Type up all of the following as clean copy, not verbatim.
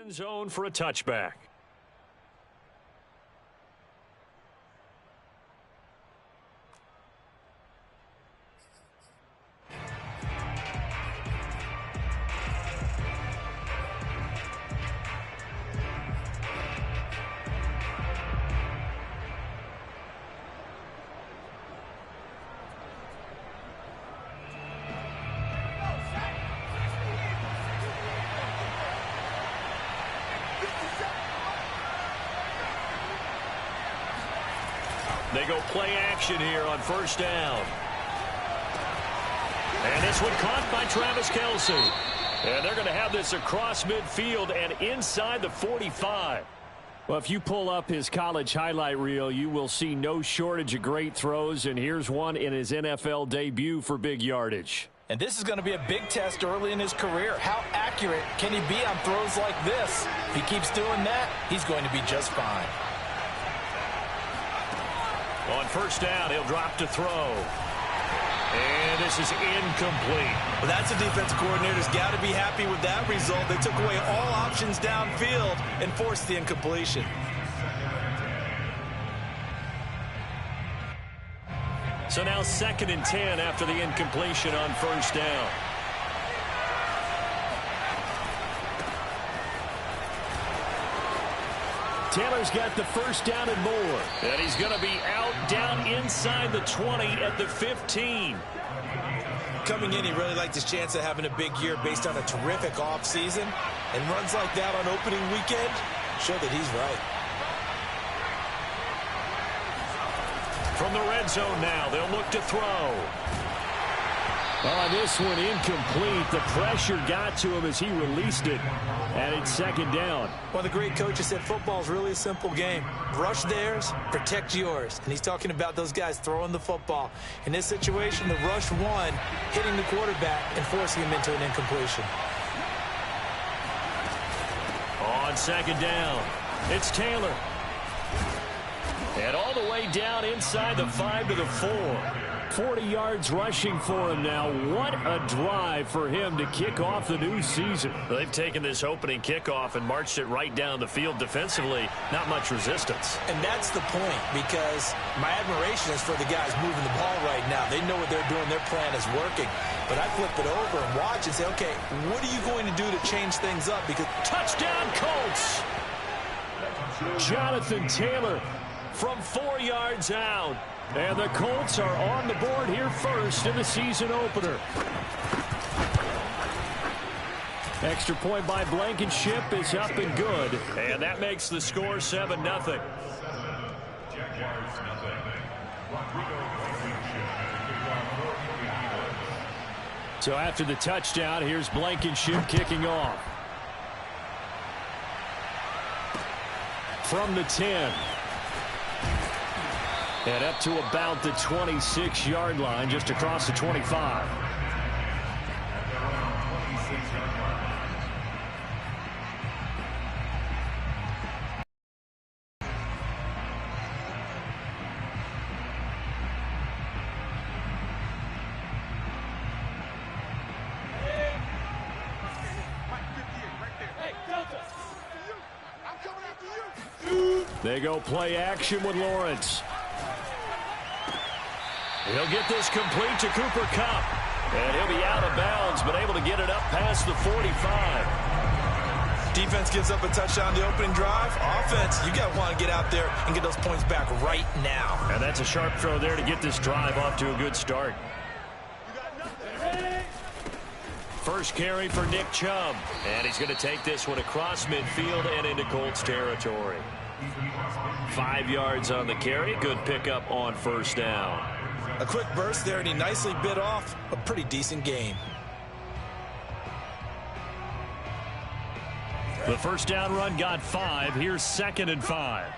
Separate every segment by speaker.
Speaker 1: End zone for a touchback. They go play action here on first down. And this one caught by Travis Kelce. And they're going to have this across midfield and inside the 45. Well, if you pull up his college highlight reel, you will see no shortage of great throws. And here's one in his NFL debut for big yardage.
Speaker 2: And this is going to be a big test early in his career. How accurate can he be on throws like this? If he keeps doing that, he's going to be just fine.
Speaker 1: On first down, he'll drop to throw. And this is incomplete.
Speaker 3: Well, that's a defense coordinator's got to be happy with that result. They took away all options downfield and forced the incompletion.
Speaker 1: So now 2nd and 10 after the incompletion on first down. Taylor's got the first down and more. And he's going to be out down inside the 20 at the 15.
Speaker 3: Coming in, he really liked his chance of having a big year based on a terrific offseason. And runs like that on opening weekend show that he's right.
Speaker 1: From the red zone now, they'll look to throw. Oh, this one incomplete. The pressure got to him as he released it. And it's 2nd down.
Speaker 3: One of the great coaches said football is really a simple game. Rush theirs, protect yours. And he's talking about those guys throwing the football. In this situation, the rush one, hitting the quarterback and forcing him into an incompletion.
Speaker 1: On 2nd down, it's Taylor. And all the way down inside the 5 to the 4. 40 yards rushing for him now. What a drive for him to kick off the new season. They've taken this opening kickoff and marched it right down the field defensively. Not much resistance.
Speaker 3: And that's the point, because my admiration is for the guys moving the ball right now. They know what they're doing. Their plan is working. But I flip it over and watch and say, okay, what are you going to do to change things up? Because
Speaker 1: touchdown Colts! Jonathan Taylor from 4 yards out. And the Colts are on the board here first in the season opener. Extra point by Blankenship is up and good. And that makes the score 7-0. So after the touchdown, here's Blankenship kicking off. From the 10. And up to about the 26-yard line, just across the 25. They go play action with Lawrence. He'll get this complete to Cooper Kupp. And he'll be out of bounds, but able to get it up past the 45.
Speaker 3: Defense gives up a touchdown the opening drive. Offense, you got to want to get out there and get those points back right now.
Speaker 1: And that's a sharp throw there to get this drive off to a good start. First carry for Nick Chubb. And he's going to take this one across midfield and into Colts territory. 5 yards on the carry. Good pickup on first down.
Speaker 3: A quick burst there, and he nicely bit off a pretty decent gain.
Speaker 1: The first down run got 5. Here's 2nd and 5.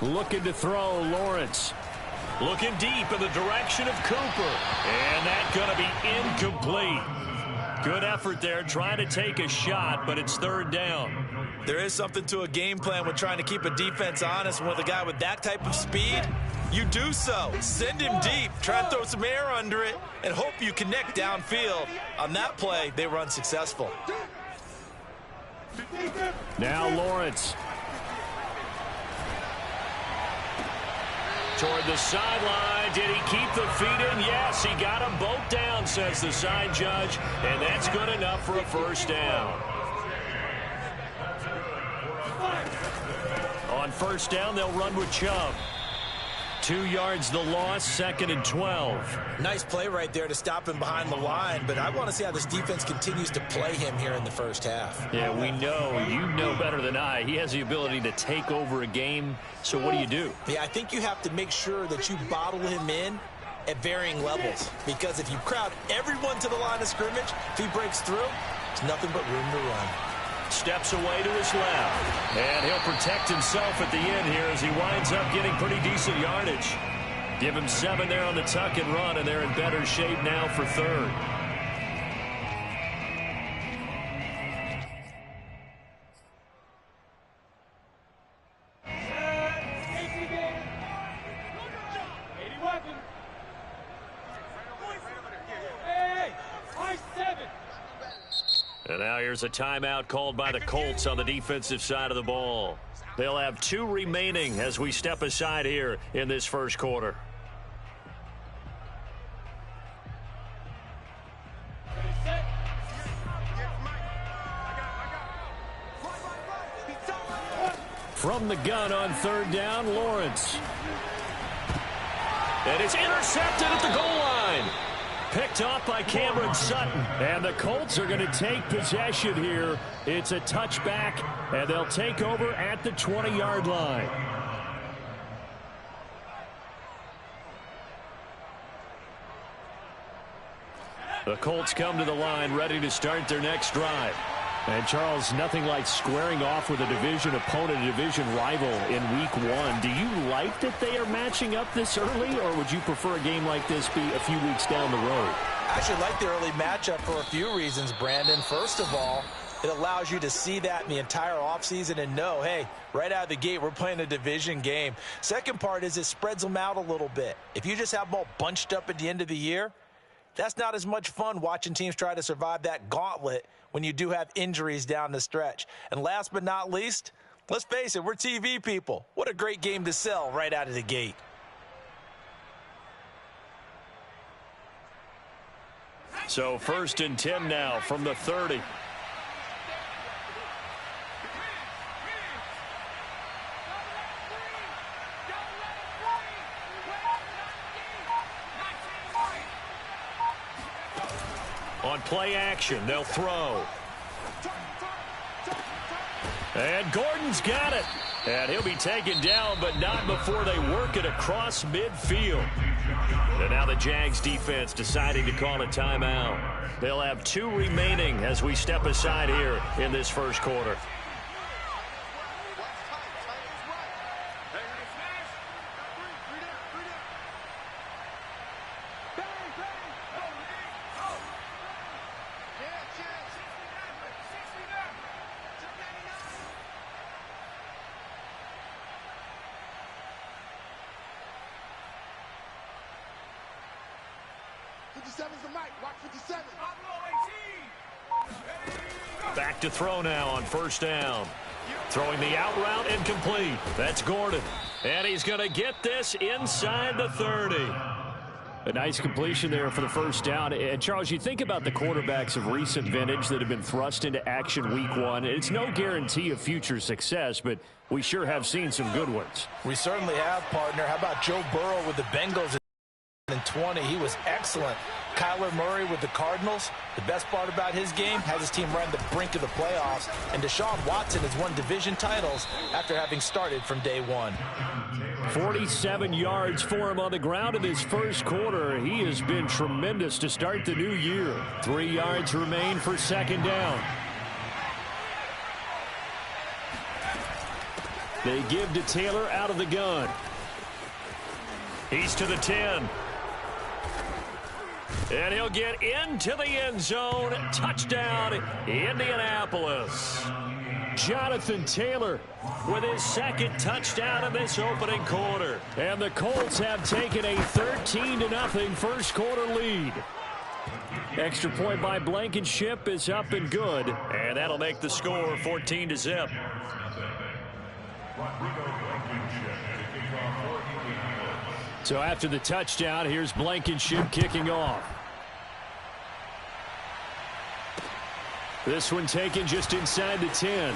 Speaker 1: Looking to throw, Lawrence. Looking deep in the direction of Cooper. And that's going to be incomplete. Good effort there, trying to take a shot, but it's 3rd down.
Speaker 3: There is something to a game plan with trying to keep a defense honest. With a guy with that type of speed,
Speaker 2: You do so. Send him deep. Try and throw some air under it and hope you connect downfield. On that play, they were unsuccessful.
Speaker 1: Now Lawrence. Toward the sideline. Did he keep the feet in? Yes, he got them both down, says the side judge. And that's good enough for a first down. On first down, they'll run with Chubb. 2 yards the loss, 2nd and 12.
Speaker 3: Nice play right there to stop him behind the line, but I want to see how this defense continues to play him here in the first half.
Speaker 1: Yeah, we know. You know better than I. He has the ability to take over a game, so what do?
Speaker 3: Yeah, I think you have to make sure that you bottle him in at varying levels, because if you crowd everyone to the line of scrimmage, if he breaks through, there's nothing but room to run.
Speaker 1: Steps away to his left. And he'll protect himself at the end here as he winds up getting pretty decent yardage. Give him 7 there on the tuck and run, and they're in better shape now for third. And now here's a timeout called by the Colts on the defensive side of the ball. They'll have 2 remaining as we step aside here in this first quarter. From the gun on third down, Lawrence. And it's intercepted at the goal line. Picked off by Cameron Sutton. And the Colts are going to take possession here. It's a touchback, and they'll take over at the 20-yard line. The Colts come to the line ready to start their next drive. And, Charles, nothing like squaring off with a division opponent, a division rival in week 1. Do you like that they are matching up this early, or would you prefer a game like this be a few weeks down the road?
Speaker 3: I actually like the early matchup for a few reasons, Brandon. First of all, it allows you to see that in the entire offseason and know, hey, right out of the gate, we're playing a division game. Second part is it spreads them out a little bit. If you just have them all bunched up at the end of the year, that's not as much fun watching teams try to survive that gauntlet when you do have injuries down the stretch. And last but not least, let's face it, we're TV people. What a great game to sell right out of the gate.
Speaker 1: So 1st and 10 now from the 30. On play action, they'll throw. And Gordon's got it. And he'll be taken down, but not before they work it across midfield. And now the Jags defense deciding to call a timeout. They'll have 2 remaining as we step aside here in this first quarter. Back to throw now on first down. Throwing the out route incomplete. That's Gordon. And he's going to get this inside the 30. A nice completion there for the first down. And, Charles, you think about the quarterbacks of recent vintage that have been thrust into action week 1. It's no guarantee of future success, but we sure have seen some good ones.
Speaker 3: We certainly have, partner. How about Joe Burrow with the Bengals in 20? He was excellent. Kyler Murray with the Cardinals. The best part about his game, has his team right on the brink of the playoffs. And Deshaun Watson has won division titles after having started from day 1.
Speaker 1: 47 yards for him on the ground in his first quarter. He has been tremendous to start the new year. 3 yards remain for second down. They give to Taylor out of the gun. He's to the 10. And he'll get into the end zone. Touchdown, Indianapolis. Jonathan Taylor with his second touchdown in this opening quarter. And the Colts have taken a 13-0 first quarter lead. Extra point by Blankenship is up and good. And that'll make the score 14-0. So after the touchdown, here's Blankenship kicking off. This one taken just inside the 10.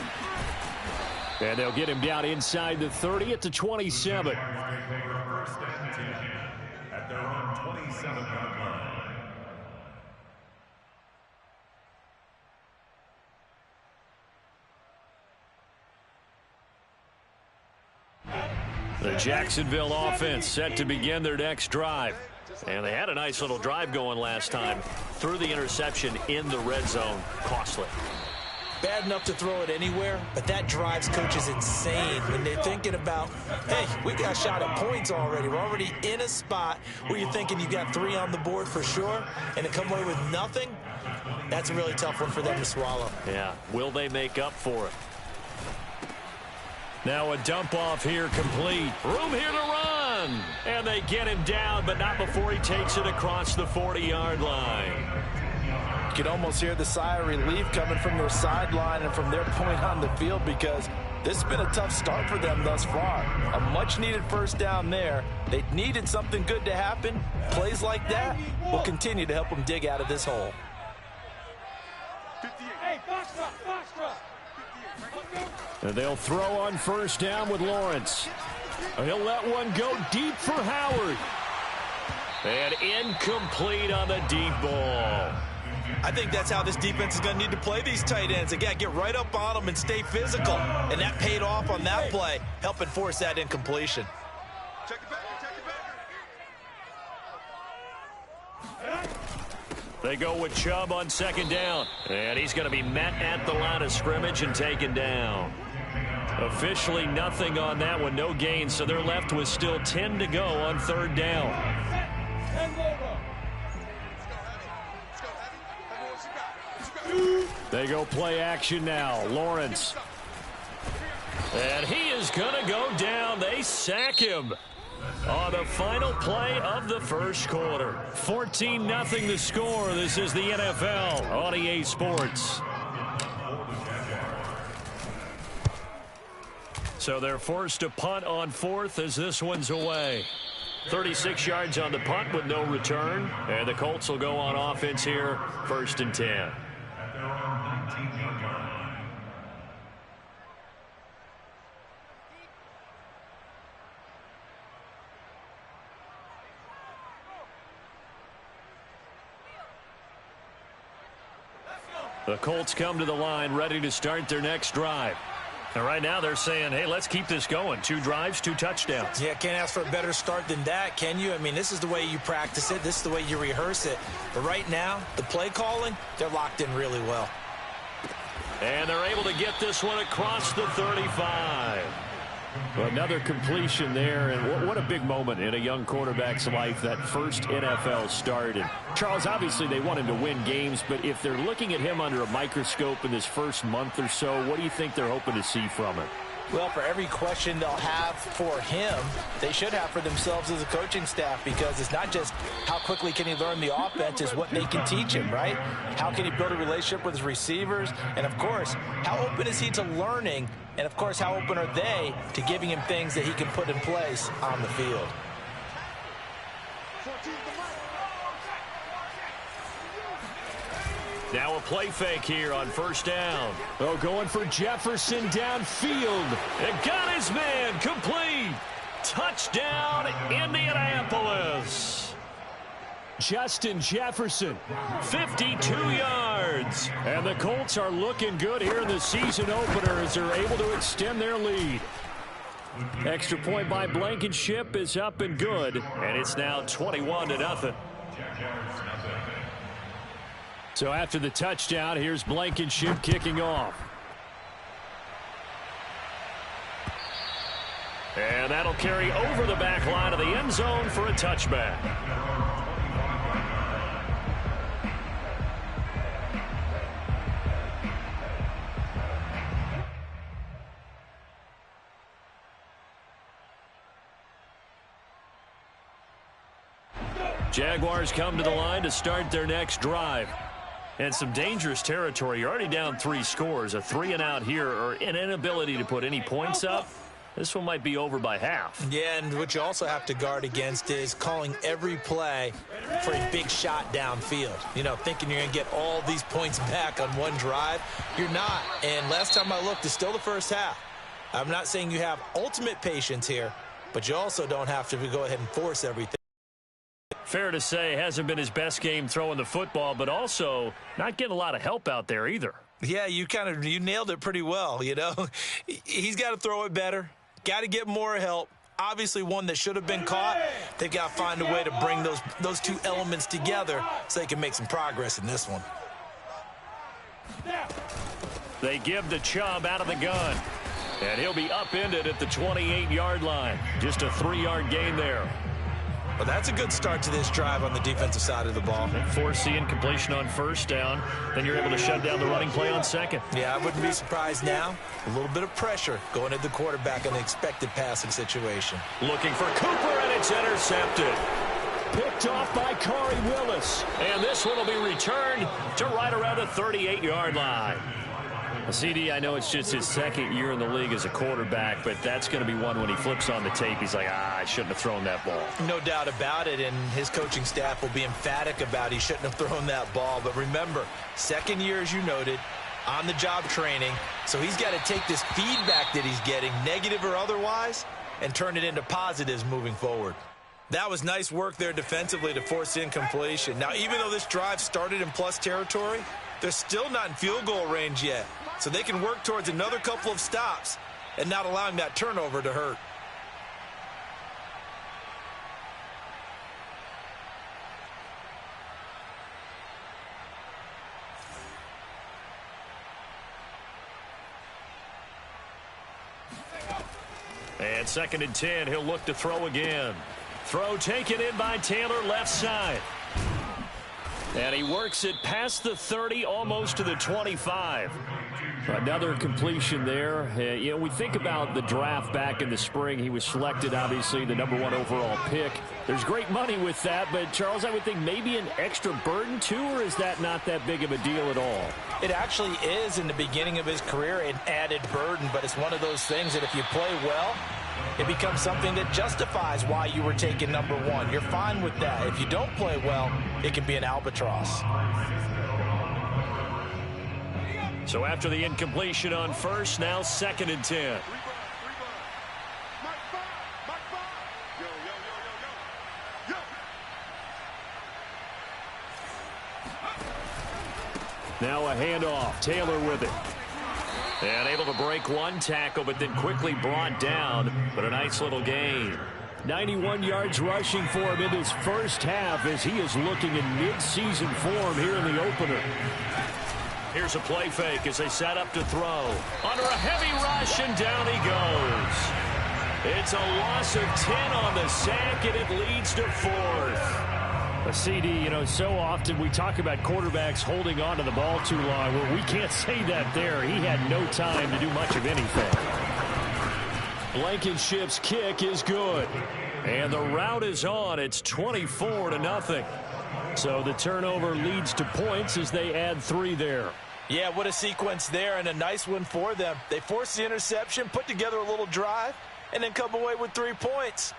Speaker 1: And they'll get him down inside the 30 at the 27.
Speaker 4: At their own 27-yard line.
Speaker 1: The Jacksonville offense set to begin their next drive. And they had a nice little drive going last time. Threw the interception in the red zone. Costly.
Speaker 3: Bad enough to throw it anywhere, but that drives coaches insane when they're thinking about, hey, we got a shot at points already. We're already in a spot where you're thinking you got 3 on the board for sure, and to come away with nothing, that's a really tough one for them to swallow.
Speaker 1: Yeah, will they make up for it? Now a dump off here complete. Room here to run. And they get him down, but not before he takes it across the 40-yard line.
Speaker 2: You can almost hear the sigh of relief coming from their sideline and from their point on the field, because this has been a tough start for them thus far. A much-needed first down there. They needed something good to happen. Plays like that will continue to help them dig out of this hole.
Speaker 1: And they'll throw on first down with Lawrence. He'll let one go deep for Howard. And incomplete on the deep ball.
Speaker 3: I think that's how this defense is going to need to play these tight ends. Again, get right up on them and stay physical. And that paid off on that play, helping force that incompletion.
Speaker 4: Check it back.
Speaker 1: They go with Chubb on second down. And he's going to be met at the line of scrimmage and taken down. Officially nothing on that one, no gain, so they're left with still 10 to go on third down. They go play action now. Lawrence. And he is going to go down. They sack him on the final play of the first quarter. 14-0 the score. This is the NFL on EA Sports. So they're forced to punt on fourth as this one's away. 36 yards on the punt with no return. And the Colts will go on offense here, 1st and 10. The Colts come to the line ready to start their next drive. And right now they're saying, hey, let's keep this going. 2 drives, 2 touchdowns.
Speaker 3: Yeah, can't ask for a better start than that, can you? I mean, this is the way you practice it. This is the way you rehearse it. But right now, the play calling, they're locked in really well.
Speaker 1: And they're able to get this one across the 35. Another completion there, and what a big moment in a young quarterback's life, that first NFL start. And Charles, obviously they want him to win games, but if they're looking at him under a microscope in this first month or so, what do you think they're hoping to see from him?
Speaker 2: Well, for every question they'll have for him, they should have for themselves as a coaching staff, because it's not just how quickly can he learn the offense, it's what they can teach him, right? How can he build a relationship with his receivers? And, of course, how open is he to learning? And, of course, how open are they to giving him things that he can put in place on the field?
Speaker 1: Now a play fake here on first down. Oh, going for Jefferson downfield. It got his man complete. Touchdown, Indianapolis. Justin Jefferson, 52 yards. And the Colts are looking good here in the season opener as they're able to extend their lead. Extra point by Blankenship is up and good. And it's now 21-0. So after the touchdown, here's Blankenship kicking off. And that'll carry over the back line of the end zone for a touchback. Jaguars come to the line to start their next drive. And some dangerous territory. You're already down 3 scores. A 3-and-out here, or an inability to put any points up. This one might be over by half.
Speaker 3: Yeah, and what you also have to guard against is calling every play for a big shot downfield. You know, thinking you're going to get all these points back on one drive. You're not. And last time I looked, it's still the first half. I'm not saying you have ultimate patience here, but you also don't have to go ahead and force everything.
Speaker 1: Fair to say, hasn't been his best game throwing the football, but also not getting a lot of help out there either.
Speaker 3: Yeah, you nailed it pretty well, you know. He's got to throw it better. Got to get more help. Obviously one that should have been caught. They've got to find a way to bring those two elements together so they can make some progress in this one.
Speaker 1: They give the Chubb out of the gun. And he'll be upended at the 28-yard line. Just a 3-yard gain there.
Speaker 3: Well, that's a good start to this drive on the defensive side of the ball.
Speaker 1: Force the incompletion on first down. Then you're able to shut down the running play on second.
Speaker 3: Yeah, I wouldn't be surprised now. A little bit of pressure going at the quarterback in an expected passing situation.
Speaker 1: Looking for Cooper, and it's intercepted. Picked off by Corey Willis. And this one will be returned to right around the 38-yard line. CD, I know it's just his second year in the league as a quarterback, but that's going to be one when he flips on the tape. He's like, I shouldn't have thrown that ball.
Speaker 3: No doubt about it, and his coaching staff will be emphatic about he shouldn't have thrown that ball. But remember, second year, as you noted, on-the-job training, so he's got to take this feedback that he's getting, negative or otherwise, and turn it into positives moving forward. That was nice work there defensively to force incompletion. Now, even though this drive started in plus territory, they're still not in field goal range yet. So they can work towards another couple of stops and not allowing that turnover to hurt.
Speaker 1: And 2nd and 10, he'll look to throw again. Throw taken in by Taylor, left side. And he works it past the 30, almost to the 25. Another completion there. You know, we think about the draft back in the spring. He was selected, obviously, the #1 overall pick. There's great money with that, but, Charles, I would think maybe an extra burden, too, or is that not that big of a deal at all?
Speaker 3: It actually is in the beginning of his career an added burden, but it's one of those things that if you play well, it becomes something that justifies why you were taken #1. You're fine with that. If you don't play well, it can be an albatross.
Speaker 1: So after the incompletion on first, now 2nd and 10. Now a handoff. Taylor with it. And able to break one tackle, but then quickly brought down. But a nice little gain. 91 yards rushing for him in his first half as he is looking in mid-season form here in the opener. Here's a play fake as they set up to throw. Under a heavy rush, and down he goes. It's a loss of 10 on the sack, and it leads to 4th. A CD, you know, so often we talk about quarterbacks holding on to the ball too long. Well, we can't say that there. He had no time to do much of anything. Blankenship's kick is good. And the route is on. It's 24-0. So the turnover leads to points as they add 3 there.
Speaker 3: Yeah, what a sequence there, and a nice one for them. They force the interception, put together a little drive, and then come away with 3 points.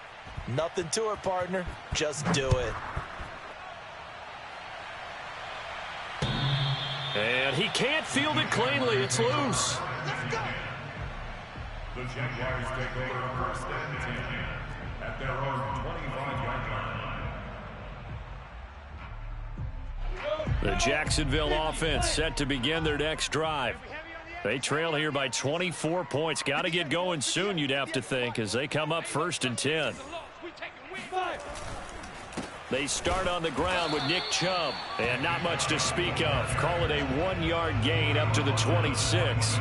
Speaker 3: Nothing to it, partner. Just do it.
Speaker 1: And he can't field it cleanly. It's loose.
Speaker 4: The Jaguars take over 1st and 10 at their own 25-yard line.
Speaker 1: The Jacksonville offense set to begin their next drive. They trail here by 24 points. Got to get going soon, you'd have to think, as they come up 1st and 10. They start on the ground with Nick Chubb, and not much to speak of. Call it a 1-yard gain up to the 26.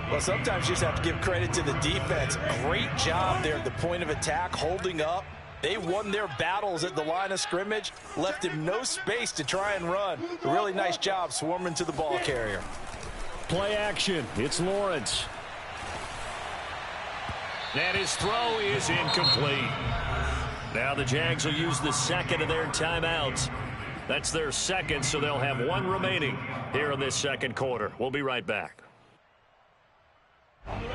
Speaker 3: Well, sometimes you just have to give credit to the defense. Great job there at the point of attack, holding up. They won their battles at the line of scrimmage, left him no space to try and run. A really nice job swarming to the ball carrier.
Speaker 1: Play action. It's Lawrence. And his throw is incomplete. Now the Jags will use the second of their timeouts. That's their second, so they'll have one remaining here in this second quarter. We'll be right back.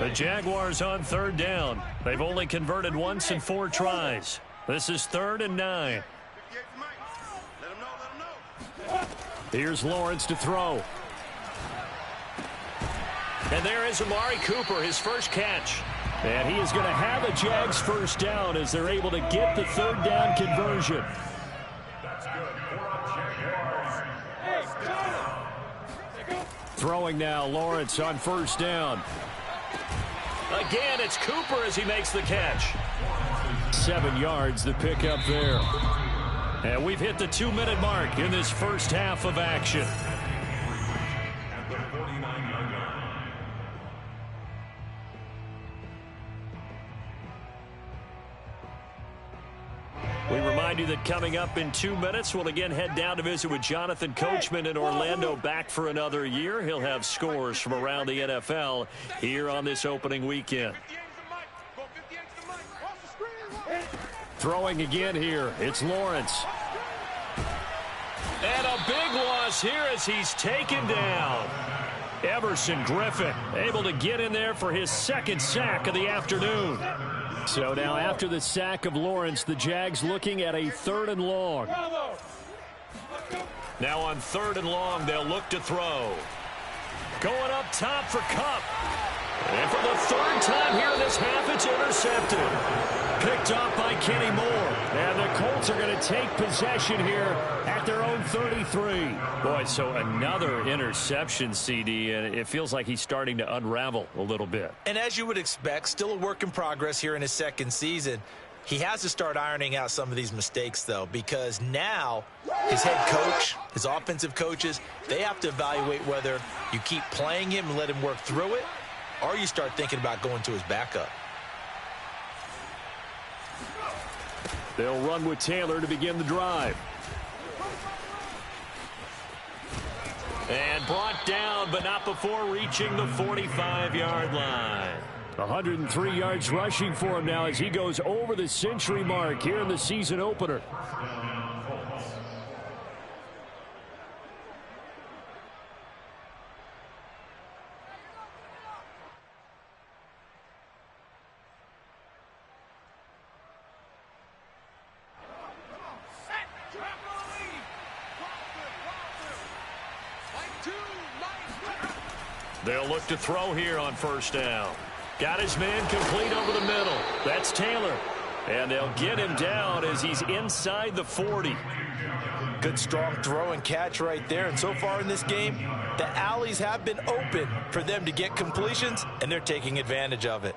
Speaker 1: The Jaguars on third down. They've only converted once in 4 tries. This is 3rd and 9. Here's Lawrence to throw. And there is Amari Cooper, his first catch. And he is going to have a Jags first down as they're able to get the third down conversion. Throwing now, Lawrence on first down. Again, it's Cooper as he makes the catch. 7 yards, the pickup there. And we've hit the 2-minute mark in this first half of action. We remind you that coming up in 2 minutes, we'll again head down to visit with Jonathan Coachman in Orlando, back for another year. He'll have scores from around the NFL here on this opening weekend. Throwing again here, it's Lawrence. And a big loss here as he's taken down. Everson Griffin able to get in there for his second sack of the afternoon. So now after the sack of Lawrence, the Jags looking at a 3rd and long. Now on 3rd and long, they'll look to throw. Going up top for Kupp. And for the 3rd time here in this half, it's intercepted. Picked off by Kenny Moore. And the Colts are going to take possession here at their own 33. Boy, so another interception, CD, and it feels like he's starting to unravel a little bit.
Speaker 2: And as you would expect, still a work in progress here in his second season. He has to start ironing out some of these mistakes, though, because now his head coach, his offensive coaches, they have to evaluate whether you keep playing him and let him work through it, or you start thinking about going to his backup.
Speaker 1: They'll run with Taylor to begin the drive. And brought down, but not before reaching the 45-yard line. 103 yards rushing for him now as he goes over the century mark here in the season opener. They'll look to throw here on first down. Got his man complete over the middle. That's Taylor. And they'll get him down as he's inside the 40.
Speaker 2: Good strong throw and catch right there. And so far in this game, the alleys have been open for them to get completions, and they're taking advantage of it.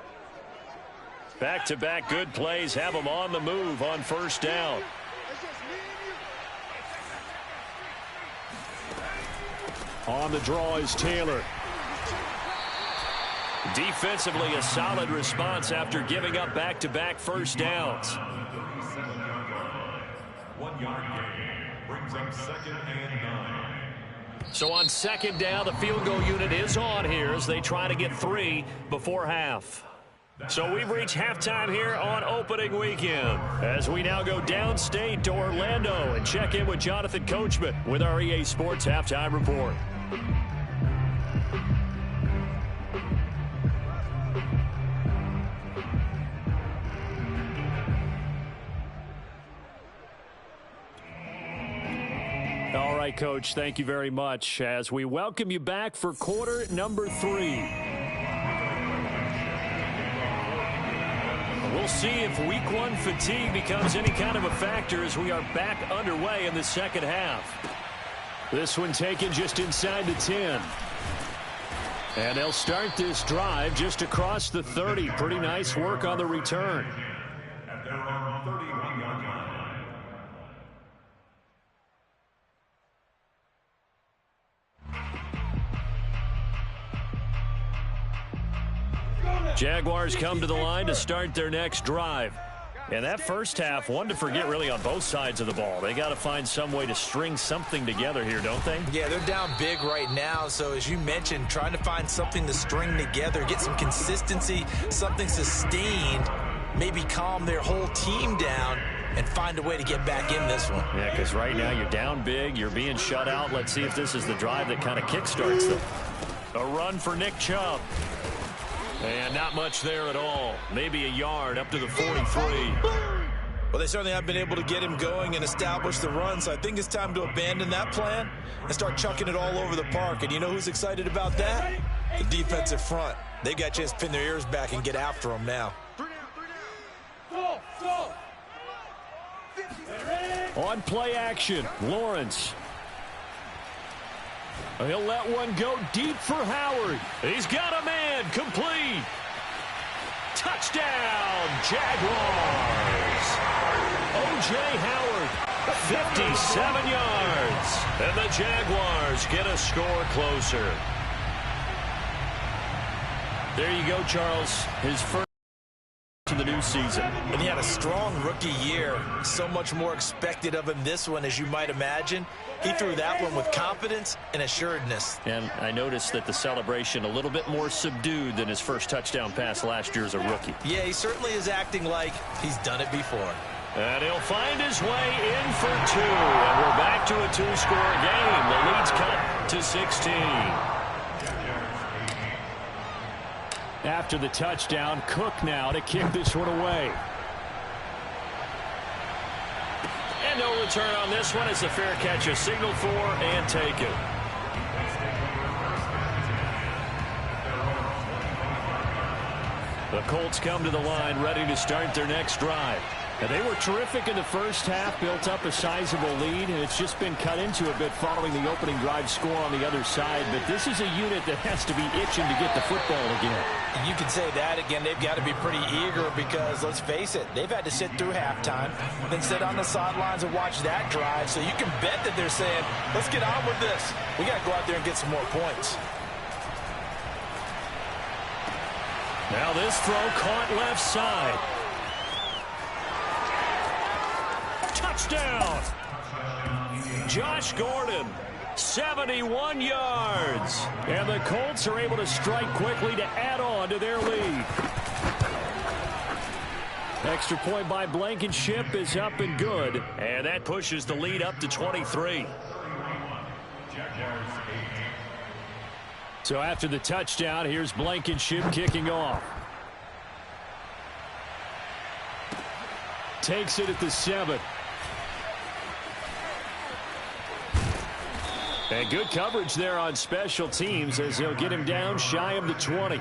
Speaker 1: Back-to-back good plays have them on the move on first down. On the draw is Taylor. Defensively, a solid response after giving up back-to-back first downs.
Speaker 4: 1 yard gain brings up 2nd and 9.
Speaker 1: So on 2nd down, the field goal unit is on here as they try to get 3 before half. So we've reached halftime here on opening weekend as we now go downstate to Orlando and check in with Jonathan Coachman with our EA Sports Halftime Report. All right, Coach, thank you very much as we welcome you back for quarter number 3. We'll see if week 1 fatigue becomes any kind of a factor as we are back underway in the second half. This one taken just inside the 10. And they'll start this drive just across the 30. Pretty nice work on the return.
Speaker 4: At their own 31-yard line.
Speaker 1: Jaguars come to the line to start their next drive. And that first half, one to forget really on both sides of the ball. They got to find some way to string something together here, don't they?
Speaker 2: Yeah, they're down big right now. So as you mentioned, trying to find something to string together, get some consistency, something sustained, maybe calm their whole team down and find a way to get back in this one.
Speaker 1: Yeah, because right now you're down big. You're being shut out. Let's see if this is the drive that kind of kickstarts them. A run for Nick Chubb. And not much there at all. Maybe a yard up to the 43.
Speaker 3: Well, they certainly have been able to get him going and establish the run, so I think it's time to abandon that plan and start chucking it all over the park. And you know who's excited about that? The defensive front. They got a chance to pin their ears back and get after him now.
Speaker 1: On play action, Lawrence. He'll let one go deep for Howard. He's got a man, complete. Touchdown, Jaguars. O.J. Howard, 57 yards. And the Jaguars get a score closer. There you go, Charles. His first to the new season.
Speaker 3: And he had a strong rookie year. So much more expected of him this one, as you might imagine. He threw that one with confidence and assuredness.
Speaker 1: And I noticed that the celebration a little bit more subdued than his first touchdown pass last year as a rookie.
Speaker 3: Yeah, he certainly is acting like he's done it before.
Speaker 1: And he'll find his way in for two. And we're back to a two-score game. The lead's cut to 16. After the touchdown, Cook now to kick this one away. And no return on this one. It's a fair catch, a signal for, and take it. The Colts come to the line, ready to start their next drive. And they were terrific in the first half, built up a sizable lead, and it's just been cut into a bit following the opening drive score on the other side. But this is a unit that has to be itching to get the football again.
Speaker 3: You can say that again. They've got to be pretty eager because, let's face it, they've had to sit through halftime, then sit on the sidelines and watch that drive. So you can bet that they're saying, let's get on with this. We got to go out there and get some more points.
Speaker 1: Now this throw caught left side. Touchdown! Josh Gordon, 71 yards. And the Colts are able to strike quickly to add on to their lead. Extra point by Blankenship is up and good. And that pushes the lead up to 23. So after the touchdown, here's Blankenship kicking off. Takes it at the 7. And good coverage there on special teams as they'll get him down shy of the 20.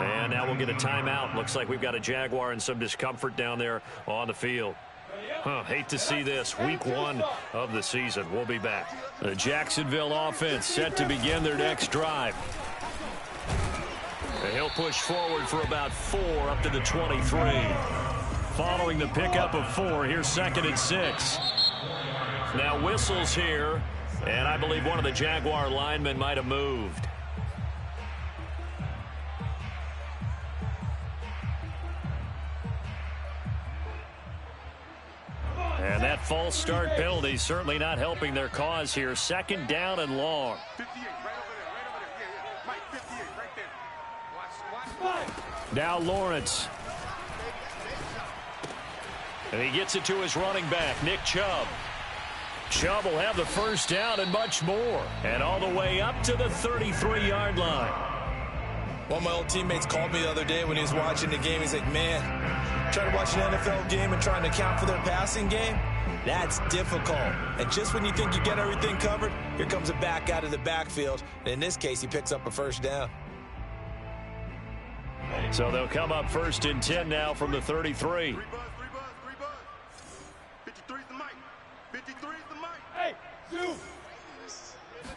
Speaker 1: And now we'll get a timeout. Looks like we've got a Jaguar and some discomfort down there on the field. Hate to see this. Week 1 of the season. We'll be back. The Jacksonville offense set to begin their next drive. And he'll push forward for about 4 up to the 23. Following the pickup of 4, here's 2nd and 6. Now whistles here. And I believe one of the Jaguar linemen might have moved. And that false start penalty certainly not helping their cause here. 2nd down and long.
Speaker 4: 58, right over there. Mike, 58, right there.
Speaker 1: Now Lawrence. And he gets it to his running back, Nick Chubb. Chubb will have the first down and much more. And all the way up to the 33-yard line.
Speaker 3: One of my old teammates called me the other day when he was watching the game. He's like, man, trying to watch an NFL game and trying to account for their passing game, that's difficult. And just when you think you get everything covered, here comes a back out of the backfield. And in this case, he picks up a first down.
Speaker 1: So they'll come up 1st and 10 now from the 33.
Speaker 4: 53's the mic. 53's the mic.
Speaker 5: Hey, Sue.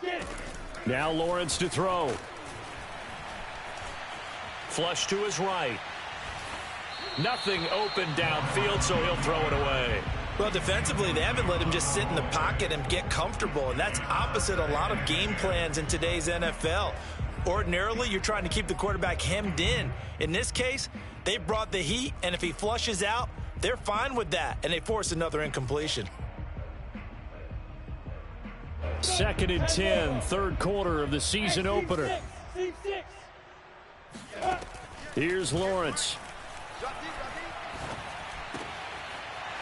Speaker 5: Get it.
Speaker 1: Now Lawrence to throw. Flush to his right. Nothing open downfield, so he'll throw it away.
Speaker 3: Well, defensively, they haven't let him just sit in the pocket and get comfortable, and that's opposite a lot of game plans in today's NFL. Ordinarily, you're trying to keep the quarterback hemmed in. In this case, they brought the heat, and if he flushes out, they're fine with that, and they force another incompletion.
Speaker 1: 2nd and 10, 3rd quarter of the season opener. Here's Lawrence.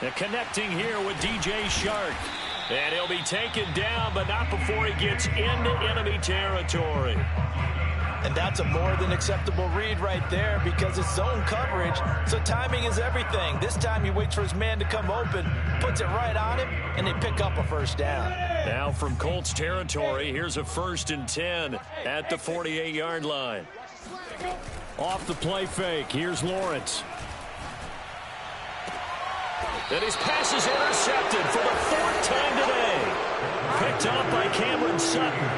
Speaker 1: And connecting here with DJ Shark. And he'll be taken down, but not before he gets into enemy territory.
Speaker 2: And that's a more than acceptable read right there because it's zone coverage, so timing is everything. This time he waits for his man to come open, puts it right on him, and they pick up a first down.
Speaker 1: Now from Colts territory, here's a 1st and 10 at the 48-yard line. Off the play fake, here's Lawrence. And his pass is intercepted for the 4th time today. Picked off by Cameron Sutton.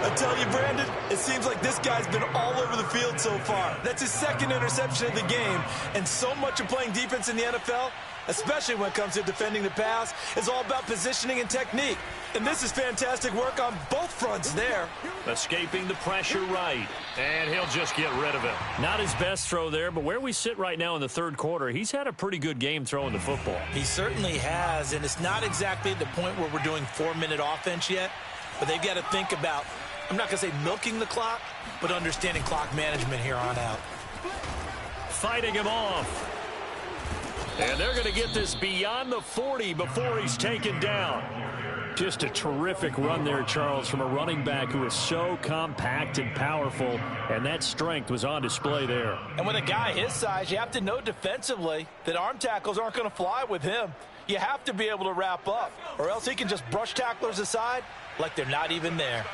Speaker 3: I tell you, Brandon, it seems like this guy's been all over the field so far. That's his 2nd interception of the game. And so much of playing defense in the NFL, especially when it comes to defending the pass, is all about positioning and technique. And this is fantastic work on both fronts there.
Speaker 1: Escaping the pressure right. And he'll just get rid of it. Not his best throw there, but where we sit right now in the 3rd quarter, he's had a pretty good game throwing the football.
Speaker 2: He certainly has, and it's not exactly at the point where we're doing 4-minute offense yet, but they've got to think about, I'm not going to say milking the clock, but understanding clock management here on out.
Speaker 1: Fighting him off. And they're going to get this beyond the 40 before he's taken down. Just a terrific run there, Charles, from a running back who is so compact and powerful, and that strength was on display there.
Speaker 2: And with a guy his size, you have to know defensively that arm tackles aren't going to fly with him. You have to be able to wrap up, or else he can just brush tacklers aside like they're not even there.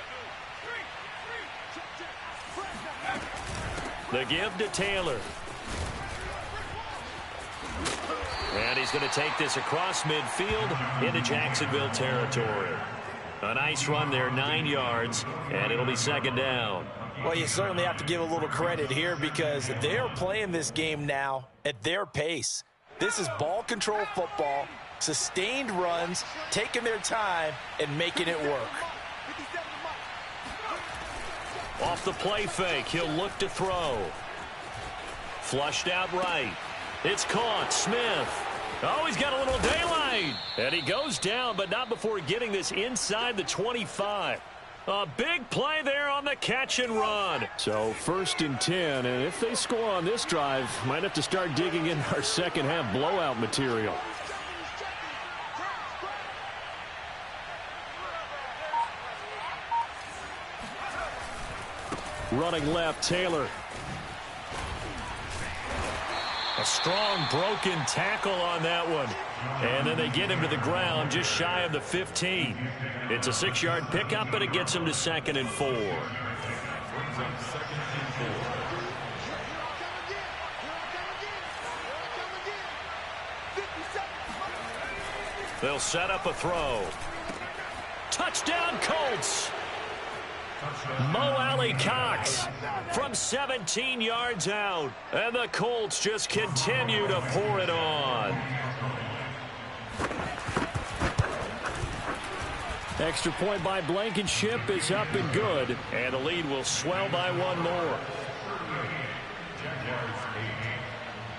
Speaker 1: The give to Taylor. And he's going to take this across midfield into Jacksonville territory. A nice run there, 9 yards, and it'll be 2nd down.
Speaker 2: Well, you certainly have to give a little credit here because they're playing this game now at their pace. This is ball control football, sustained runs, taking their time, and making it work.
Speaker 1: Off the play fake, he'll look to throw. Flushed out right. It's caught. Smith. Oh, he's got a little daylight. And he goes down, but not before getting this inside the 25. A big play there on the catch and run. So 1st and 10, and if they score on this drive, might have to start digging in our second half blowout material. Running left, Taylor. A strong broken tackle on that one. And then they get him to the ground just shy of the 15. It's a 6-yard pickup, but it gets him to 2nd and 4. They'll set up a throw. Touchdown, Colts! Mo Alley Cox from 17 yards out. And the Colts just continue to pour it on. Extra point by Blankenship is up and good. And the lead will swell by 1 more.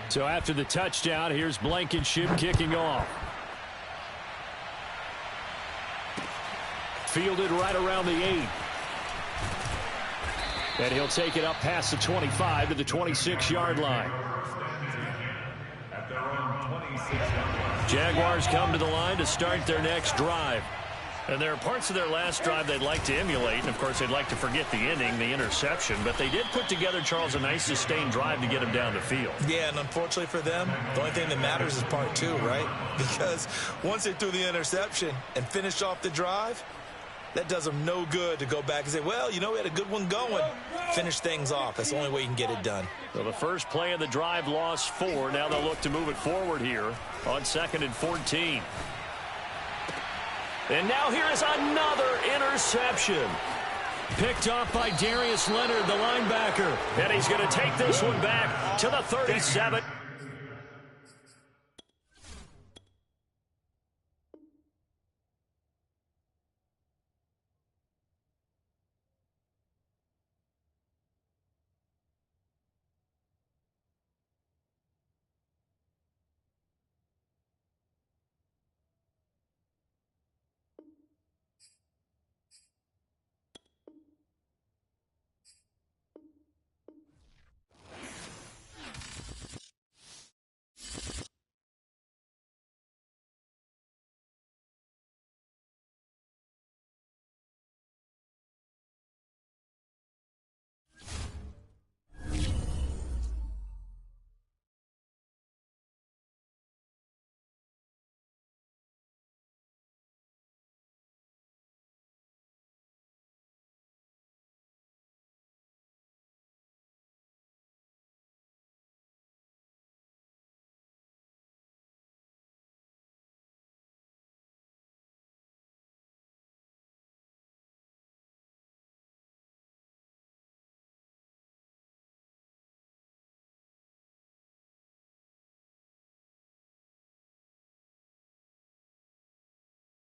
Speaker 1: So after the touchdown, here's Blankenship kicking off. Fielded right around the 8. And he'll take it up past the 25 to the 26-yard line. Jaguars come to the line to start their next drive. And there are parts of their last drive they'd like to emulate. And, of course, they'd like to forget the ending, the interception. But they did put together, Charles, a nice sustained drive to get him down the field.
Speaker 3: Yeah, and unfortunately for them, the only thing that matters is part 2, right? Because once they threw the interception and finished off the drive, that does them no good to go back and say, well, you know, we had a good one going. Finish things off. That's the only way you can get it done.
Speaker 1: So the first play of the drive lost 4. Now they'll look to move it forward here on 2nd and 14. And now here is another interception. Picked off by Darius Leonard, the linebacker. And he's going to take this one back to the 37.